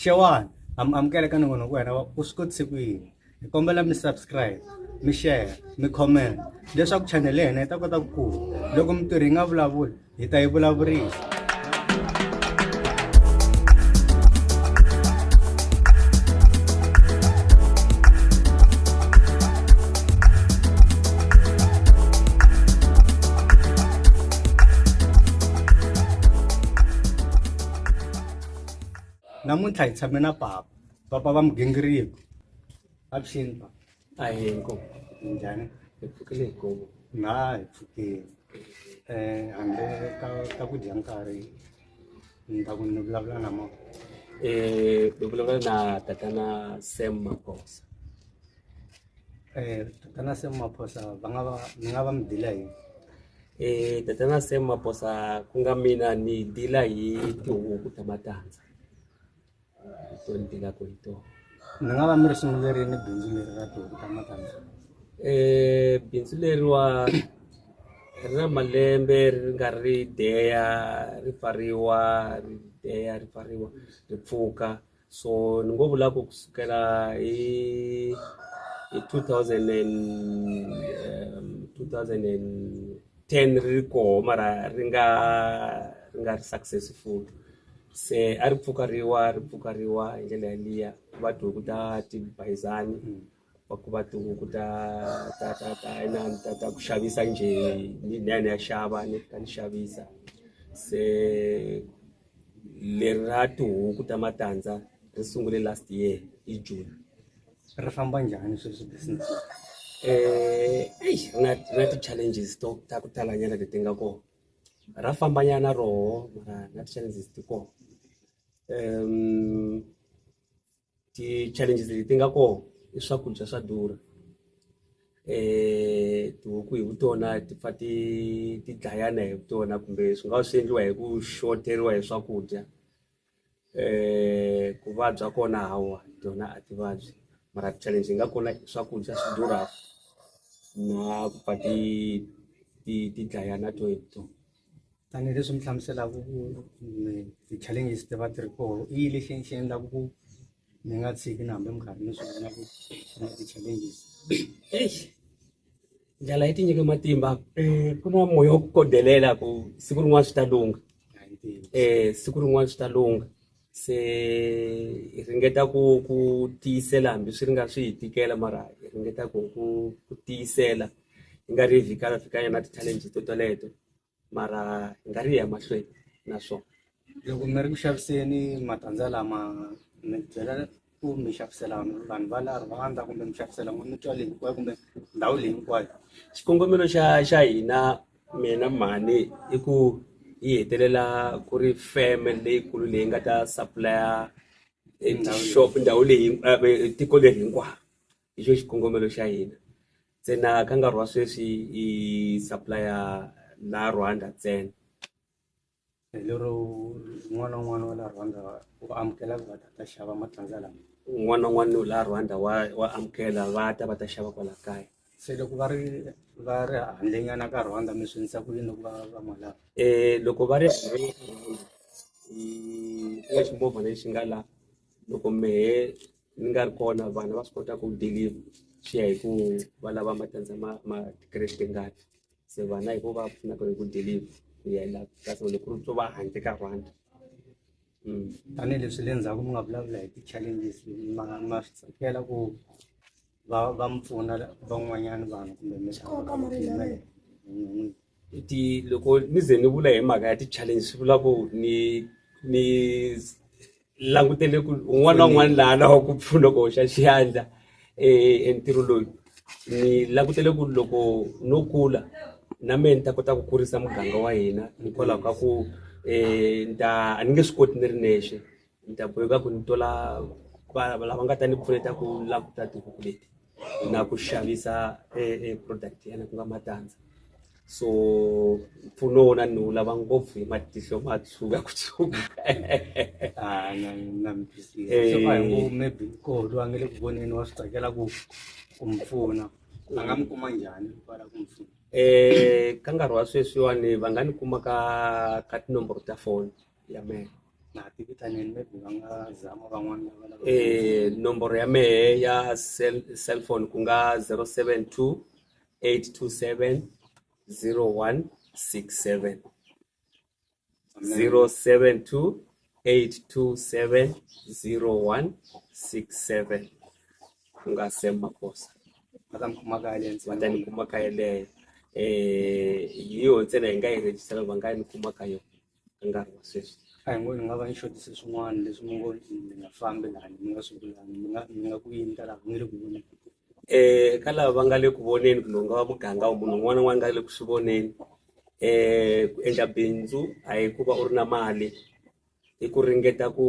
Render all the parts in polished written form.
Xewani, amukela ka nongonoko wa wena wa Uswikotise Kuyini. Hi kombela mi subscribe, mi share, mi comment leswaku channel ya hina yi ta kota ku kula. Loko mitirhi yi nga vulavuli, hi ta yi vulavurisa. Namuntlha hi tshame na papa va mugingiriko. Avuxeni papa. Ayenko, Njhani? epfukile hi govo. Na hi pfukile. Handle ka ku dya nkarhi ni ta ku ni vulavula na mama. Vulavula na tatana Sam Maphosa. Tatana Sam Maphosa ni nga va mi dila hi. Tatana Sam Maphosa ku nga mina ni dila hi tihuku ta matandza. To ni dilaka hi tona. Ni nga va mi ri sungulerile bindzu leri ra tihuku ta matandza. Bindzu leriwa ri na malembe ri nga ri deya ri pfariwa ri pfuka, so ni ngo vula ku kusukela hi 2010 ri koho mara ri nga ri successful. Se a ri pfukariwa hi ndlela yaliya ku va tihuku ta tibayizani, ku va tihuku ta ku xavisa nje ni ya xava ni ta ni xavisa. Se leri ra tihuku ta matandza ri sungule last year hi June. Ri famba njhani sweswi business? Na ti-challenges ta ku talanyana leti nga kona. Ra fambanyana roho mara na ti-challenges ti kona. Ti-challenges leti nga kona i swakudya swa durha. Tihuku hi vutona ti pfa ti dlayana hi vutona, kumbe swi nga swi endliwa hi ku xoteriwa hi swakudya. Ku vabya kona hawa tona a ti vabyi, mara challenge yi nga kona swakudya swi durhaka na ku pfa ti dlayana to hi vutona. Tanihileswi mi hlamuselaka ku ti-challenges ti va ti ri koho, i yini lexi xi endlaka ku mi nga tshiki na hambi mi karhi mi swi vona ku na ti-challenges? Ndlela yi ti nyike matimba. Ku na moya wa ku kodelela ku siku rin'wana swi ta lunga. Siku rin'wana swi ta lunga. Se hi ringeta ku tiyisela hambi swi nga swi hi tikela, mara hi ringeta ku tiyisela hi nga ri vhikanya na ti-challenges toleto, mara hi nga ri ya mahlweni na swona. Loko mi ri ku xaviseni matandza lama, mi byela ku mi xavisela vanhu va la Rwanda kumbe mi xavisela mutswali hinkwayo kumbe ndhawu leyi hinkwayo? Xikongomelo xa hina mina mhani i ku yi hetelela ku ri firm leyikulu leyi nga ta supplya shop ndhawu leyi tiko leri hinkwaro. Hi xo xikongomelo xa hina. Ntsena ka nkarhi wa sweswi i supplya la Rwanda ntsena. Lero n'wana na n'wana wa la Rwanda u amukela ku va ta xava matandza lama? Un'wana na un'wana la Rwanda wa amukela va ta xava kwala kaya. Se loko va ri handlenyana ka Rwanda mi swinisa ku yini loko va malava? Loko va ri i ximovha lexi nga la, loko mehe ni nga ri kona vanhu va swi kota ku deliver, swi ya hi ku va lava matandza ma tikrete tingani. Se vana hi vo va pfunaka hi ku deliver ku ya la, kasi loko ri to va handle ka Rwanda. Tanihileswi le ndzhaku mi nga vulavula hi ti-challenges, ma swi tsakela ku va mi pfuna van'wanyana vanhu kumbe loko ni ze ni vula hi mhaka ya ti-challenge swi vula ku ni langutele ku un'wana na un'wana laha lava ku pfuna ku hoxa xiandla entirho loyi. Ni langutele ku loko no kula na mina ni ta kota ku kurisa muganga wa hina, hikwalaho ka ku a ni nge swi koti ni ri nexe. Ni ta boheka ku ni tola lava nga ta ni pfuneta ku languta tihuku leti na ku xavisa product yana ku nga matandza. So mpfuno wona ni wu lava ngopfu hi matihlo ma tshuka ku tshuka. Na mi twisisa. Maybe koho loyi a nga le ku voneni wa swi tsakela ku mi pfuna, a nga mi kuma njhani kwala ku mi pfuna? Ka nkarhi wa sweswiwani va nga ni kuma ka tinomboro ta phone ya mina. na tivitanini maybe va nga zama van'wana lava nomboro ya mehe ya cellphone ku nga 072 827 0167 072 827 0167 ku nga Sam Maphosa va ta mi khoma kaya le va ta ni kuma ka yeleyo hi yo ntsena hi nga yi register va nga ni kuma ka yona ka nkarhi wa sweswi a hi ngo ni nga va ni xotise swin'wana leswi mi ngo mi nga fambi lani mi nga swi vulanga mi nga ku yini ka laha mi nga le ku voneni ka lava va nga le ku voneni kumbe u nga va muganga wa munhu un'wana na un'wana nga le ku swi voneni ku endla bindzu a hi ku va u ri na mali i ku ringeta ku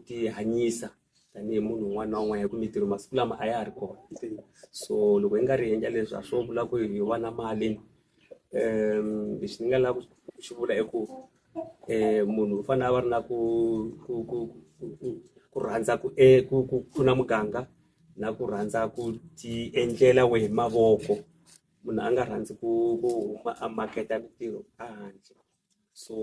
ti hanyisa tanihi munhu un'wana na un'wana hi ku mintirho masiku lama a ya ha ri kona so loko hi nga ri endla leswi a swo vula ku hi va na mali lexi ni nga lava ku xi vula i ku munhu u fanele a va ri na ku rhandza ku pfuna muganga na ku rhandza ku ti endlela we hi mavoko munhu a nga rhandzi ku huma a maketa mintirho a handle so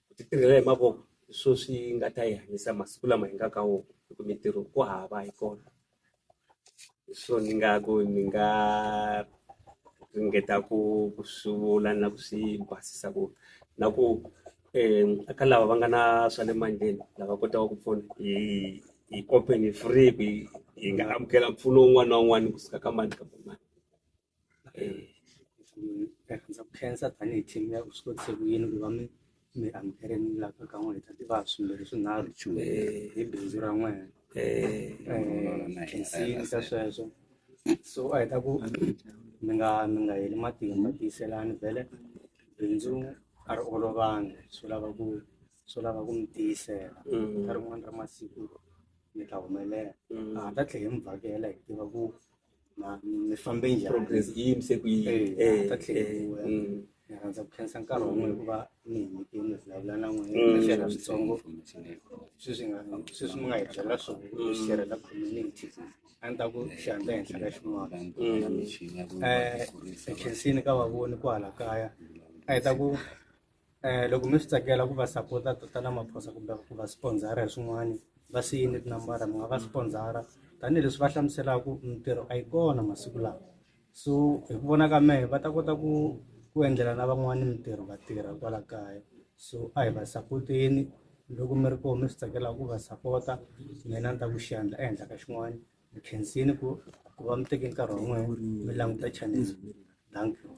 ku ti tirhela hi mavoko hi swo swi nga ta hi hanyisa masiku lama hi nga ka wona hi ku mintirho ku hava hi kona hi swo ni nga ringeta ku swi vula na ku swi basisa ku na ku eka lava va nga na swa le mandleni lava kotaka ku pfuna hi open hi free hi nga amukela mpfuno wun'wana na wun'wana kusuka ka mani ka mani rhandza ku khensa tanihi team ya Uswikotise Kuyini ku va mi amukeleni laha ka n'wina hi ta tiva swimbirhi swinharhu hi bindzu ra n'wina khensini ka sweswo so a hi ta ku mi nga heli matimba tiyiselani vhele bindzu a ri olovangi swo lava ku mi tiyisela ka rin'wana ra masiku mi ta humelela a ta tlhela hi mi vhakela hi tiva ku mi fambe njhani progress yi yimise ku yini ta tlhela hi vuya ni rhandza ku khensa nkarhi wa n'wina ku va mi hi nyikile mi vulavula na n'wina share switsongo sweswi mi nga hi byela swona ku sirhelela community a ni ta ku xandla henhla ka xin'wana khensini ka vavoni ku hala kaya a hi ta ku loko mi swi tsakela ku va sapota Tatana Maphosa kumbe ku va sponsora hi swin'wana va siyini tinambara mi nga va sponsora tanihileswi va hlamuselaka ku mintirho a yi kona masiku lawa so hi ku vona ka mehe va ta kota ku endlela na van'wani mintirho va tirha kwala kaya so a hi va sapoteni loko mi ri koho mi swi tsakela ku va sapota mina ni ta ku xandla ehenhla ka xin'wana mi khensini ku va mi teke nkarhi wa n'wina mi languta channel thank you